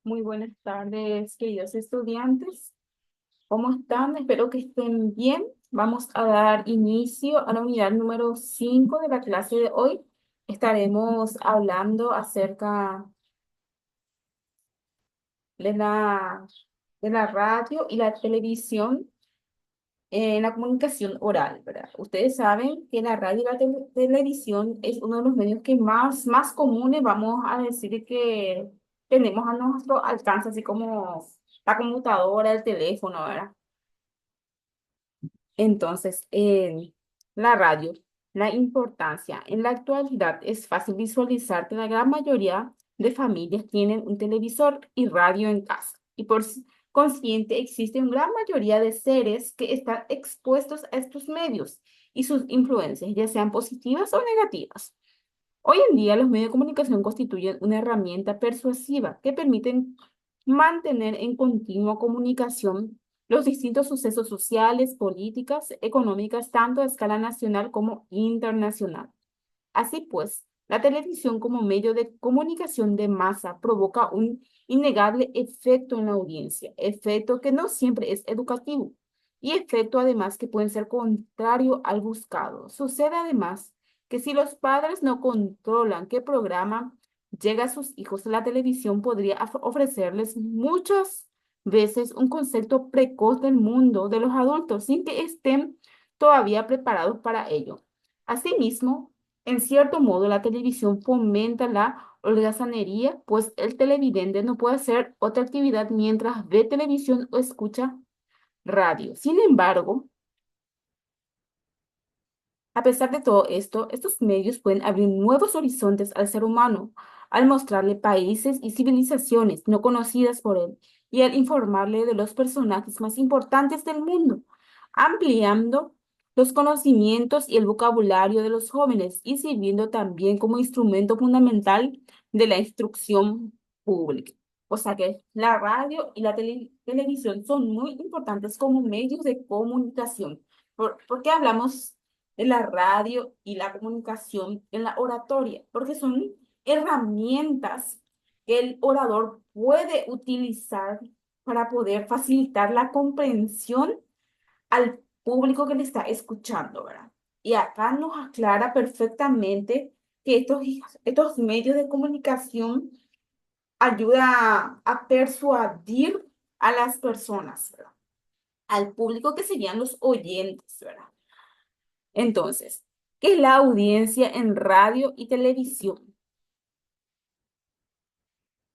Muy buenas tardes, queridos estudiantes. ¿Cómo están? Espero que estén bien. Vamos a dar inicio a la unidad número 5 de la clase de hoy. Estaremos hablando acerca de la radio y la televisión en la comunicación oral, ¿verdad? Ustedes saben que la radio y la televisión es uno de los medios que más comunes, vamos a decir, que tenemos a nuestro alcance, así como la computadora, el teléfono, ¿verdad? Entonces, la radio, la importancia. En la actualidad es fácil visualizar que la gran mayoría de familias tienen un televisor y radio en casa. Y consiguiente existe una gran mayoría de seres que están expuestos a estos medios y sus influencias, ya sean positivas o negativas. Hoy en día los medios de comunicación constituyen una herramienta persuasiva que permiten mantener en continua comunicación los distintos sucesos sociales, políticas, económicas, tanto a escala nacional como internacional. Así pues, la televisión como medio de comunicación de masa provoca un innegable efecto en la audiencia, efecto que no siempre es educativo y efecto además que puede ser contrario al buscado. Sucede además que si los padres no controlan qué programa llega a sus hijos, la televisión podría ofrecerles muchas veces un concepto precoz del mundo de los adultos sin que estén todavía preparados para ello. Asimismo, en cierto modo, la televisión fomenta la holgazanería, pues el televidente no puede hacer otra actividad mientras ve televisión o escucha radio. Sin embargo, a pesar de todo esto, estos medios pueden abrir nuevos horizontes al ser humano, al mostrarle países y civilizaciones no conocidas por él y al informarle de los personajes más importantes del mundo, ampliando los conocimientos y el vocabulario de los jóvenes y sirviendo también como instrumento fundamental de la instrucción pública. O sea que la radio y la televisión son muy importantes como medios de comunicación. ¿Por qué hablamos en la radio y la comunicación en la oratoria? Porque son herramientas que el orador puede utilizar para poder facilitar la comprensión al público que le está escuchando, ¿verdad? Y acá nos aclara perfectamente que estos medios de comunicación ayudan a persuadir a las personas, ¿verdad? Al público que serían los oyentes, ¿verdad? Entonces, ¿qué es la audiencia en radio y televisión?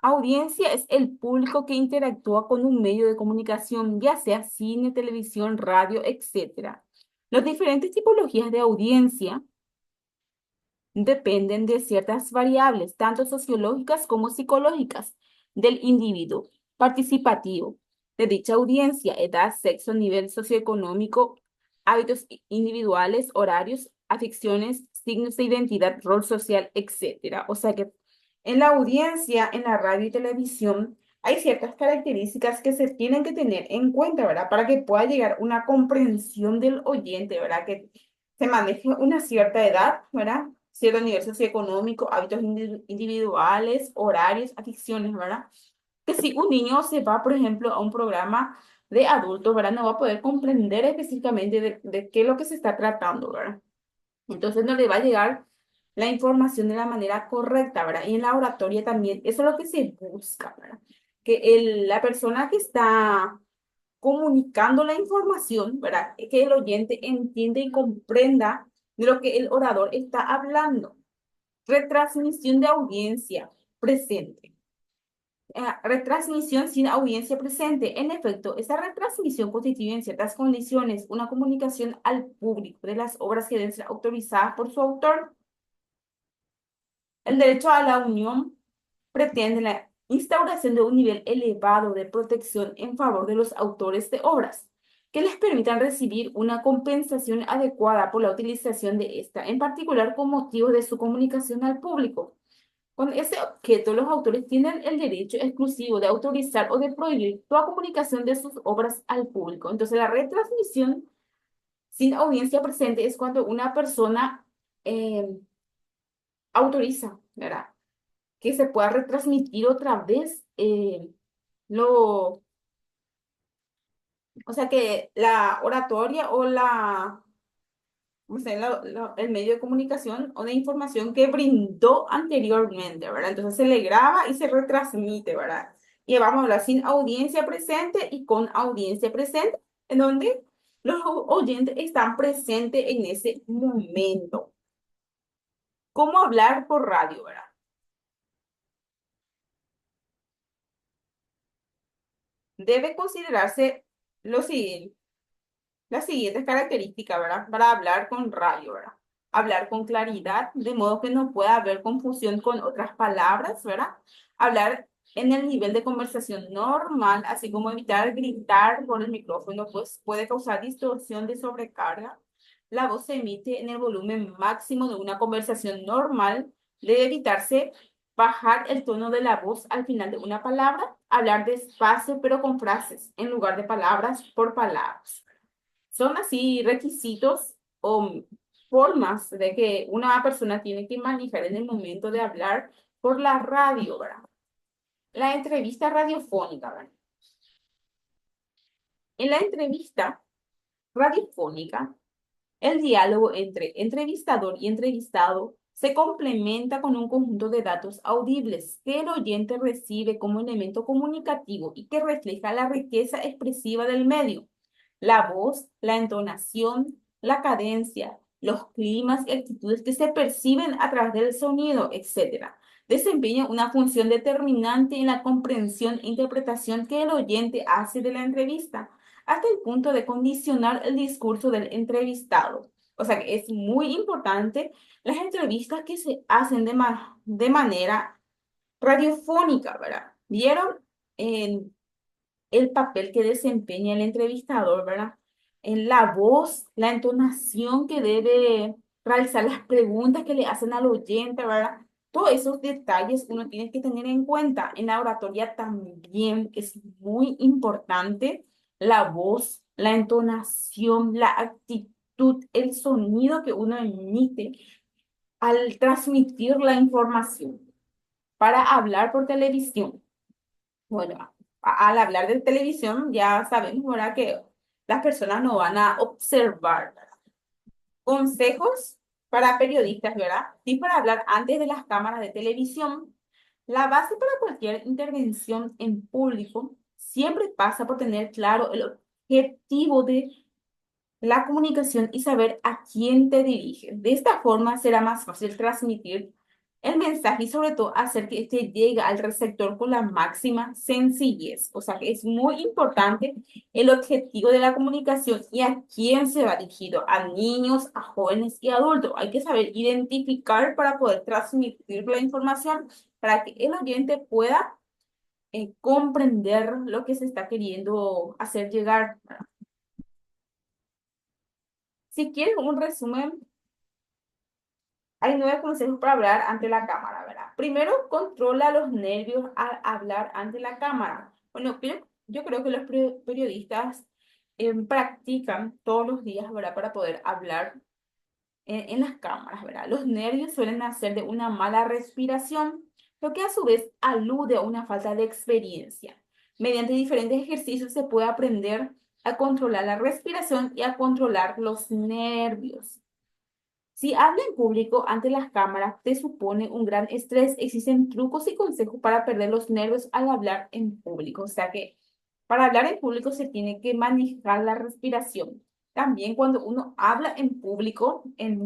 Audiencia es el público que interactúa con un medio de comunicación, ya sea cine, televisión, radio, etcétera. Las diferentes tipologías de audiencia dependen de ciertas variables, tanto sociológicas como psicológicas, del individuo participativo, de dicha audiencia, edad, sexo, nivel socioeconómico, hábitos individuales, horarios, aficiones, signos de identidad, rol social, etcétera. O sea que en la audiencia, en la radio y televisión, hay ciertas características que se tienen que tener en cuenta, ¿verdad? Para que pueda llegar una comprensión del oyente, ¿verdad? Que se maneje una cierta edad, ¿verdad? Cierto nivel socioeconómico, hábitos individuales, horarios, aficiones, ¿verdad? Que si un niño se va, por ejemplo, a un programa de adultos, ¿verdad? No va a poder comprender específicamente de qué es lo que se está tratando, ¿verdad? Entonces no le va a llegar la información de la manera correcta, ¿verdad? Y en la oratoria también, eso es lo que se busca, ¿verdad? Que la persona que está comunicando la información, ¿verdad? Que el oyente entienda y comprenda de lo que el orador está hablando. Retransmisión de audiencia presente. Retransmisión sin audiencia presente. En efecto, esta retransmisión constituye en ciertas condiciones una comunicación al público de las obras que deben ser autorizadas por su autor. El derecho a la unión pretende la instauración de un nivel elevado de protección en favor de los autores de obras, que les permitan recibir una compensación adecuada por la utilización de esta, en particular con motivo de su comunicación al público. Con ese objeto, los autores tienen el derecho exclusivo de autorizar o de prohibir toda comunicación de sus obras al público. Entonces, la retransmisión sin audiencia presente es cuando una persona autoriza, ¿verdad? que se pueda retransmitir otra vez lo, o sea, que la oratoria o la, o sea, el medio de comunicación o de información que brindó anteriormente, ¿verdad? Entonces se le graba y se retransmite, ¿verdad? Y vamos a hablar sin audiencia presente y con audiencia presente, en donde los oyentes están presentes en ese momento. ¿Cómo hablar por radio, verdad? Debe considerarse lo siguiente. Las siguientes características, ¿verdad? Para hablar con radio, ¿verdad? Hablar con claridad, de modo que no pueda haber confusión con otras palabras, ¿verdad? Hablar en el nivel de conversación normal, así como evitar gritar por el micrófono, pues puede causar distorsión de sobrecarga. La voz se emite en el volumen máximo de una conversación normal. Debe evitarse bajar el tono de la voz al final de una palabra, hablar despacio pero con frases en lugar de palabras por palabras. Son así requisitos o formas de que una persona tiene que manejar en el momento de hablar por la radio, ¿verdad? La entrevista radiofónica, ¿verdad? En la entrevista radiofónica, el diálogo entre entrevistador y entrevistado se complementa con un conjunto de datos audibles que el oyente recibe como elemento comunicativo y que refleja la riqueza expresiva del medio. La voz, la entonación, la cadencia, los climas y actitudes que se perciben a través del sonido, etcétera, desempeñan una función determinante en la comprensión e interpretación que el oyente hace de la entrevista, hasta el punto de condicionar el discurso del entrevistado. O sea que es muy importante las entrevistas que se hacen de manera radiofónica, ¿verdad? ¿Vieron? En el papel que desempeña el entrevistador, ¿verdad? En la voz, la entonación que debe realizar, las preguntas que le hacen al oyente, ¿verdad? Todos esos detalles uno tiene que tener en cuenta. En la oratoria también es muy importante la voz, la entonación, la actitud, el sonido que uno emite al transmitir la información. Para hablar por televisión. Bueno, al hablar de televisión ya sabemos, ¿verdad? Que las personas no van a observar, ¿verdad? Consejos para periodistas, ¿verdad? Y para hablar antes de las cámaras de televisión. La base para cualquier intervención en público siempre pasa por tener claro el objetivo de la comunicación y saber a quién te diriges. De esta forma será más fácil transmitir el mensaje y sobre todo hacer que este llegue al receptor con la máxima sencillez. O sea que es muy importante el objetivo de la comunicación y a quién se va dirigido, a niños, a jóvenes y adultos. Hay que saber identificar para poder transmitir la información para que el oyente pueda comprender lo que se está queriendo hacer llegar. Si quieres un resumen, hay 9 consejos para hablar ante la cámara, ¿verdad? Primero, controla los nervios al hablar ante la cámara. Bueno, yo creo que los periodistas practican todos los días, ¿verdad? Para poder hablar en las cámaras, ¿verdad? Los nervios suelen nacer de una mala respiración, lo que a su vez alude a una falta de experiencia. Mediante diferentes ejercicios se puede aprender a controlar la respiración y a controlar los nervios. Si habla en público ante las cámaras, te supone un gran estrés. Existen trucos y consejos para perder los nervios al hablar en público. O sea que para hablar en público se tiene que manejar la respiración. También cuando uno habla en público, en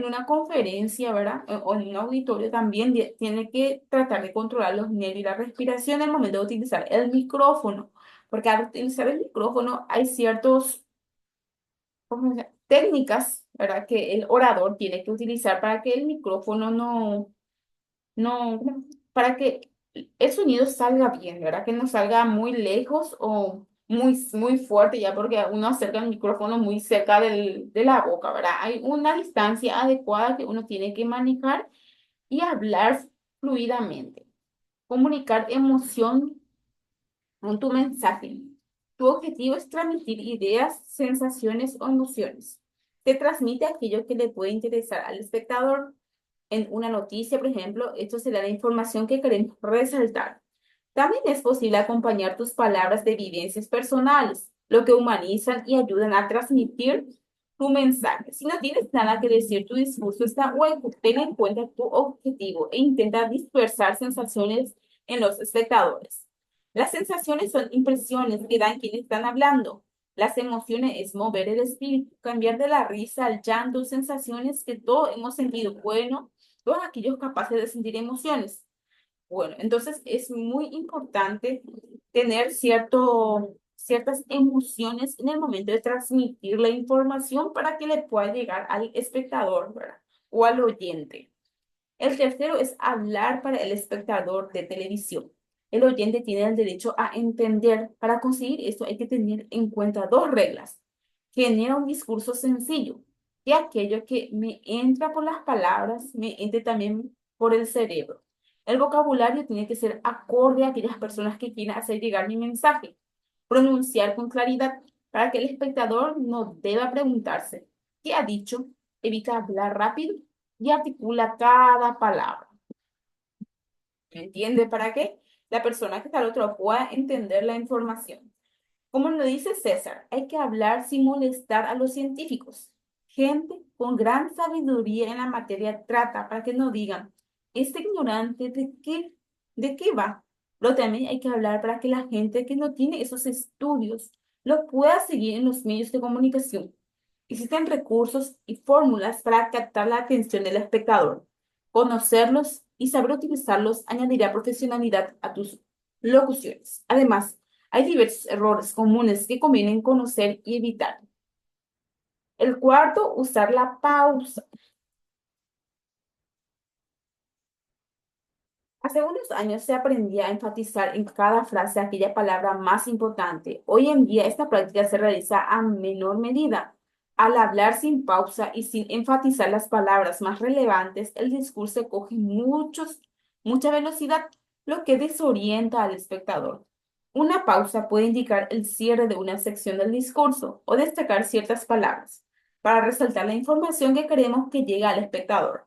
una conferencia, ¿verdad? O en un auditorio, también tiene que tratar de controlar los nervios y la respiración en el momento de utilizar el micrófono. Porque al utilizar el micrófono hay ciertos técnicas, ¿verdad? Que el orador tiene que utilizar para que el micrófono no, para que el sonido salga bien, ¿verdad? Que no salga muy lejos o muy fuerte, ya porque uno acerca el micrófono muy cerca de la boca, ¿verdad? Hay una distancia adecuada que uno tiene que manejar y hablar fluidamente. Comunicar emoción con tu mensaje. Tu objetivo es transmitir ideas, sensaciones o emociones. Te transmite aquello que le puede interesar al espectador. en una noticia, por ejemplo, esto será la información que queremos resaltar. También es posible acompañar tus palabras de vivencias personales, lo que humanizan y ayudan a transmitir tu mensaje. Si no tienes nada que decir, tu discurso está hueco. Ten en cuenta tu objetivo e intenta dispersar sensaciones en los espectadores. Las sensaciones son impresiones que dan quienes están hablando. Las emociones es mover el espíritu, cambiar de la risa al llanto, sensaciones que todos hemos sentido. Bueno, todos aquellos capaces de sentir emociones. Bueno, entonces es muy importante tener ciertas emociones en el momento de transmitir la información para que le pueda llegar al espectador, ¿verdad? O al oyente. El tercero es hablar para el espectador de televisión. El oyente tiene el derecho a entender. Para conseguir esto hay que tener en cuenta dos reglas. Genera un discurso sencillo, que aquello que me entra por las palabras, me entre también por el cerebro. El vocabulario tiene que ser acorde a aquellas personas que quieren hacer llegar mi mensaje. Pronunciar con claridad para que el espectador no deba preguntarse, ¿qué ha dicho? Evita hablar rápido y articula cada palabra. ¿Me entiende? ¿Para qué? La persona que está al otro pueda entender la información. Como lo dice César, hay que hablar sin molestar a los científicos. Gente con gran sabiduría en la materia trata para que no digan, este ignorante, de qué va? Pero también hay que hablar para que la gente que no tiene esos estudios lo pueda seguir en los medios de comunicación. Existen recursos y fórmulas para captar la atención del espectador. Conocerlos y saber utilizarlos añadirá profesionalidad a tus locuciones. Además, hay diversos errores comunes que conviene conocer y evitar. El cuarto, usar la pausa. Hace unos años se aprendía a enfatizar en cada frase aquella palabra más importante. Hoy en día esta práctica se realiza a menor medida. Al hablar sin pausa y sin enfatizar las palabras más relevantes, el discurso coge mucha velocidad, lo que desorienta al espectador. Una pausa puede indicar el cierre de una sección del discurso o destacar ciertas palabras para resaltar la información que queremos que llegue al espectador.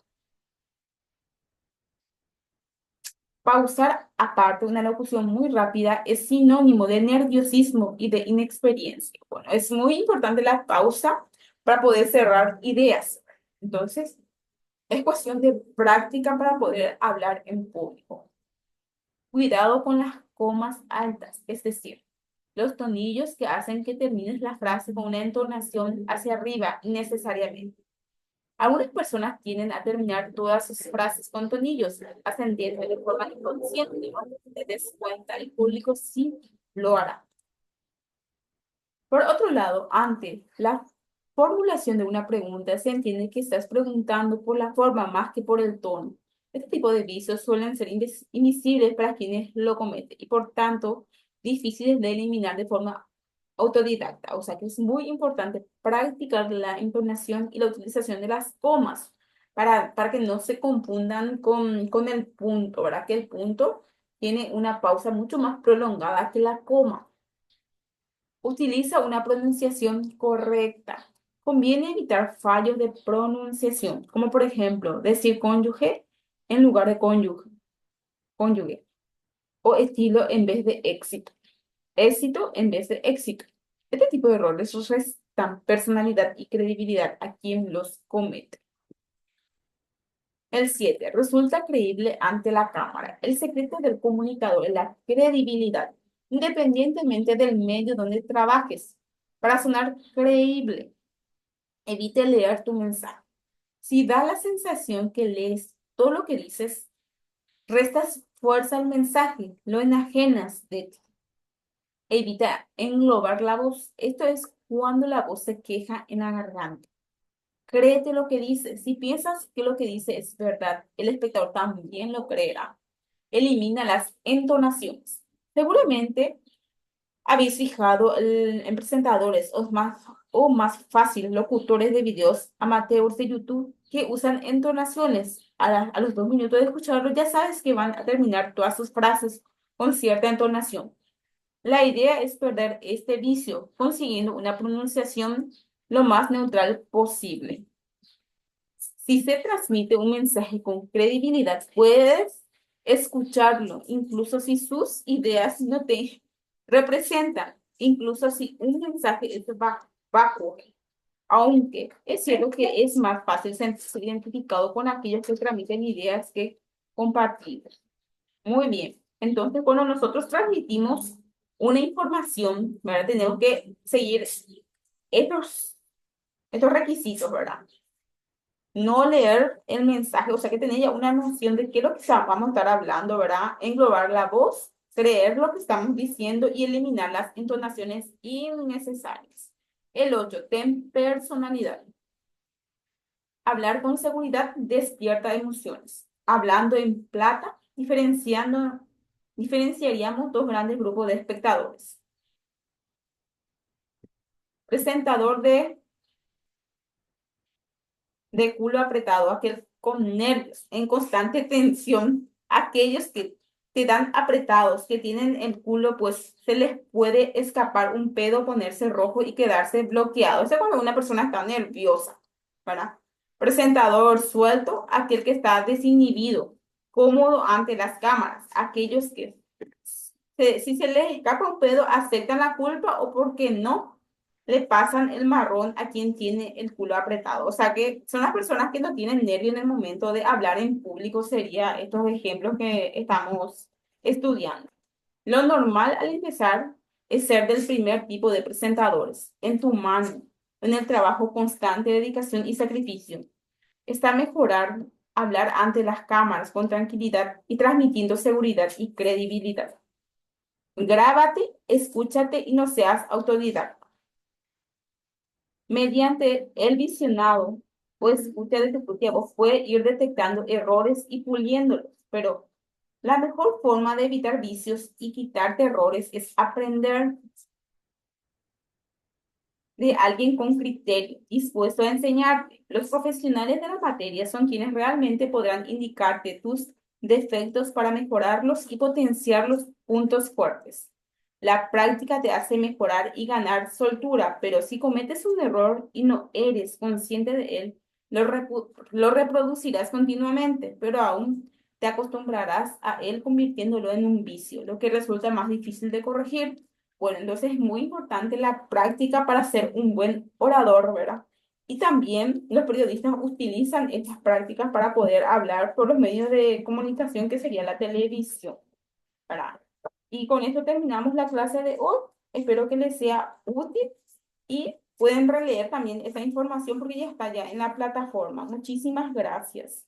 Pausar, aparte de una locución muy rápida, es sinónimo de nerviosismo y de inexperiencia. Bueno, es muy importante la pausa para poder cerrar ideas. Entonces, es cuestión de práctica para poder hablar en público. Cuidado con las comas altas, es decir, los tonillos que hacen que termines la frase con una entonación hacia arriba innecesariamente. Algunas personas tienden a terminar todas sus frases con tonillos, ascendiendo de forma inconsciente. No te des cuenta, el público sí lo hará. Por otro lado, ante la formulación de una pregunta, se entiende que estás preguntando por la forma más que por el tono. Este tipo de vicios suelen ser invisibles para quienes lo cometen y, por tanto, difíciles de eliminar de forma autodidacta. O sea que es muy importante practicar la entonación y la utilización de las comas para que no se confundan con el punto, ¿verdad? Que el punto tiene una pausa mucho más prolongada que la coma. Utiliza una pronunciación correcta. Conviene evitar fallos de pronunciación, como por ejemplo decir cónyuge en lugar de cónyuge, o estilo en vez de éxito, éxito en vez de éxito. Este tipo de errores restan personalidad y credibilidad a quien los comete. El 7. Resulta creíble ante la cámara. El secreto del comunicador es la credibilidad, independientemente del medio donde trabajes. Para sonar creíble, evite leer tu mensaje. Si da la sensación que lees todo lo que dices, restas fuerza al mensaje, lo enajenas de ti. Evita englobar la voz. Esto es cuando la voz se queja en la garganta. Créete lo que dice. Si piensas que lo que dice es verdad, el espectador también lo creerá. Elimina las entonaciones. Seguramente habéis fijado en presentadores o más fácil, locutores de videos amateurs de YouTube que usan entonaciones. A los 2 minutos de escucharlo, ya sabes que van a terminar todas sus frases con cierta entonación. La idea es perder este vicio, consiguiendo una pronunciación lo más neutral posible. Si se transmite un mensaje con credibilidad, puedes escucharlo, incluso si sus ideas no te representan, incluso si un mensaje es vacuo. Aunque es cierto que es más fácil sentirse identificado con aquellos que transmiten ideas que compartir. Muy bien. Entonces, cuando nosotros transmitimos una información, ¿verdad? Tenemos que seguir estos requisitos, ¿verdad? No leer el mensaje, o sea que tener ya una noción de qué es lo que vamos a estar hablando, ¿verdad? Englobar la voz, creer lo que estamos diciendo y eliminar las entonaciones innecesarias. El 8, ten personalidad. Hablar con seguridad despierta emociones. Hablando en plata, diferenciaríamos dos grandes grupos de espectadores. Presentador de culo apretado, aquel con nervios, en constante tensión, aquellos que te dan apretados, que tienen el culo, pues se les puede escapar un pedo, ponerse rojo y quedarse bloqueado. Eso es cuando una persona está nerviosa, ¿verdad? Presentador suelto, aquel que está desinhibido, cómodo ante las cámaras, aquellos que si se les escapa un pedo, aceptan la culpa o porque no le pasan el marrón a quien tiene el culo apretado. O sea que son las personas que no tienen nervio en el momento de hablar en público, sería estos ejemplos que estamos estudiando. Lo normal al empezar es ser del primer tipo de presentadores, en tu mano, en el trabajo constante, dedicación y sacrificio. Está mejorar hablar ante las cámaras con tranquilidad y transmitiendo seguridad y credibilidad. Grábate, escúchate y no seas autodidacta. Mediante el visionado o escucha de tu voz puede ir detectando errores y puliéndolos, pero la mejor forma de evitar vicios y quitarte errores es aprender de alguien con criterio, dispuesto a enseñarte. Los profesionales de la materia son quienes realmente podrán indicarte tus defectos para mejorarlos y potenciar los puntos fuertes. La práctica te hace mejorar y ganar soltura, pero si cometes un error y no eres consciente de él, lo reproducirás continuamente, pero aún te acostumbrarás a él convirtiéndolo en un vicio, lo que resulta más difícil de corregir. Bueno, entonces es muy importante la práctica para ser un buen orador, ¿verdad? Y también los periodistas utilizan estas prácticas para poder hablar por los medios de comunicación que sería la televisión, ¿verdad? Y con esto terminamos la clase de hoy. Espero que les sea útil y pueden releer también esa información porque ya está ya en la plataforma. Muchísimas gracias.